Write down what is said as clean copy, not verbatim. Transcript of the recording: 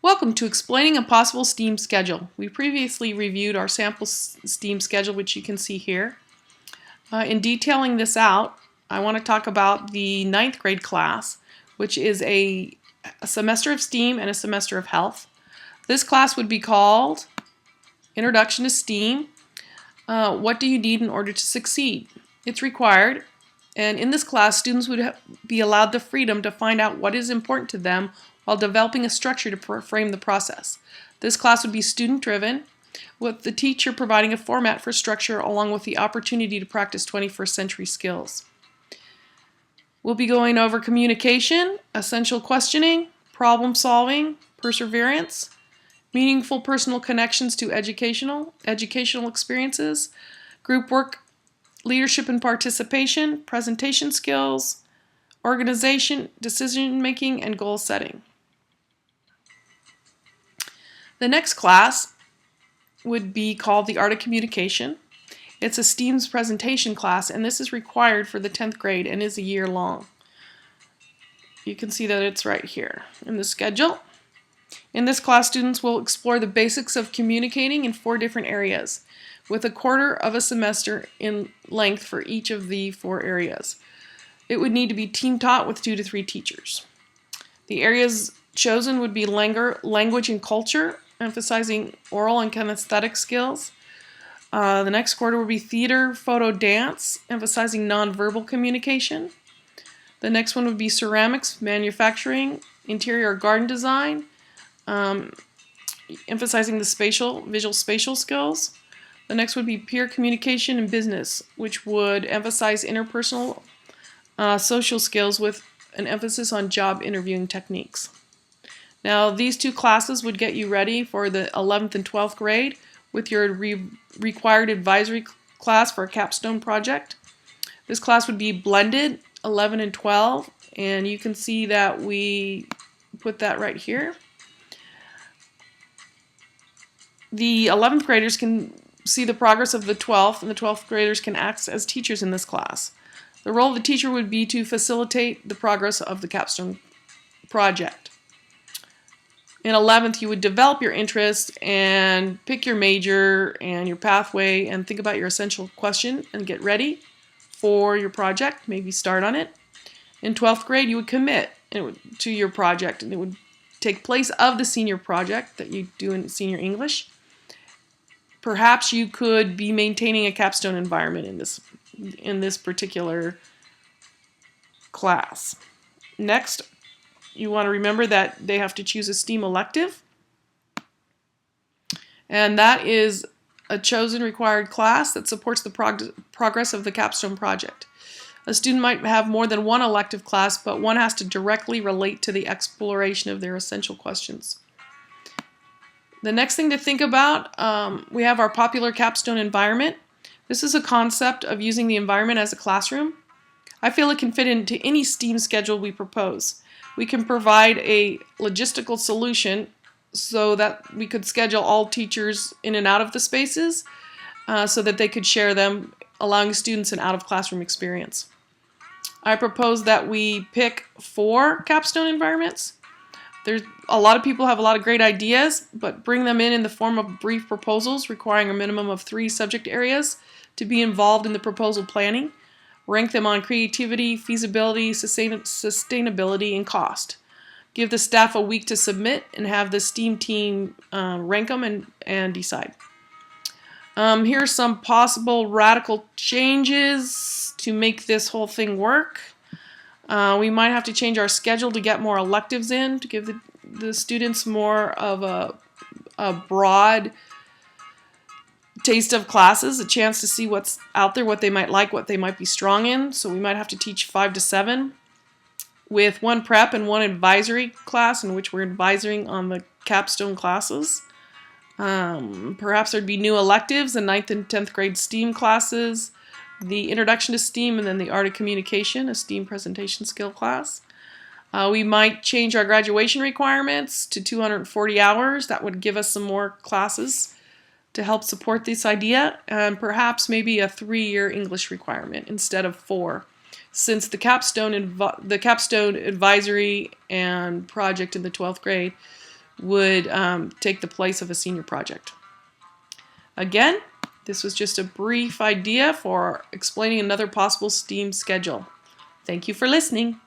Welcome to Explaining a Possible STEAM Schedule. We previously reviewed our sample STEAM schedule, which you can see here. In detailing this out, I want to talk about the 9th grade class, which is a semester of STEAM and a semester of health. This class would be called Introduction to STEAM. What do you need in order to succeed? It's required, and in this class, students would be allowed the freedom to find out what is important to them while developing a structure to frame the process. This class would be student-driven, with the teacher providing a format for structure along with the opportunity to practice 21st century skills. We'll be going over communication, essential questioning, problem solving, perseverance, meaningful personal connections to educational experiences, group work, leadership and participation, presentation skills, organization, decision making, and goal setting. The next class would be called the Art of Communication. It's a STEAM's presentation class, and this is required for the 10th grade and is a year long. You can see that it's right here in the schedule. In this class, students will explore the basics of communicating in 4 different areas, with a quarter of a semester in length for each of the 4 areas. It would need to be team taught with 2 to 3 teachers. The areas chosen would be language and culture, emphasizing oral and kinesthetic skills. The next quarter would be theater, photo, dance, emphasizing nonverbal communication. The next one would be ceramics, manufacturing, interior garden design, emphasizing the visual spatial skills. The next would be peer communication and business, which would emphasize interpersonal social skills with an emphasis on job interviewing techniques. Now, these 2 classes would get you ready for the 11th and 12th grade with your required advisory class for a capstone project. This class would be blended, 11 and 12, and you can see that we put that right here. The 11th graders can see the progress of the 12th, and the 12th graders can act as teachers in this class. The role of the teacher would be to facilitate the progress of the capstone project. In 11th, you would develop your interest and pick your major and your pathway and think about your essential question and get ready for your project, maybe start on it. In 12th grade, you would commit to your project, and it would take place of the senior project that you do in senior English. Perhaps you could be maintaining a capstone environment in this particular class. Next, you want to remember that they have to choose a STEAM elective, and that is a chosen required class that supports the progress of the capstone project. A student might have more than one elective class, but one has to directly relate to the exploration of their essential questions. The next thing to think about, we have our popular Capstone Environment. This is a concept of using the environment as a classroom. I feel it can fit into any STEAM schedule we propose. We can provide a logistical solution so that we could schedule all teachers in and out of the spaces so that they could share them, allowing students an out-of-classroom experience. I propose that we pick 4 capstone environments. A lot of people have a lot of great ideas, but bring them in the form of brief proposals requiring a minimum of 3 subject areas to be involved in the proposal planning. Rank them on creativity, feasibility, sustainability, and cost. Give the staff a week to submit and have the STEAM team rank them and decide. Here are some possible radical changes to make this whole thing work. We might have to change our schedule to get more electives in, to give the students more of a broad taste of classes, a chance to see what's out there, what they might like, what they might be strong in. So we might have to teach 5 to 7 with 1 prep and 1 advisory class in which we're advising on the capstone classes. Perhaps there'd be new electives, the 9th and 10th grade STEAM classes, the Introduction to STEAM, and then the Art of Communication, a STEAM presentation skill class. We might change our graduation requirements to 240 hours. That would give us some more classes to help support this idea, and perhaps maybe a 3-year English requirement instead of 4, since the capstone advisory and project in the 12th grade would take the place of a senior project. Again, this was just a brief idea for explaining another possible STEAM schedule. Thank you for listening.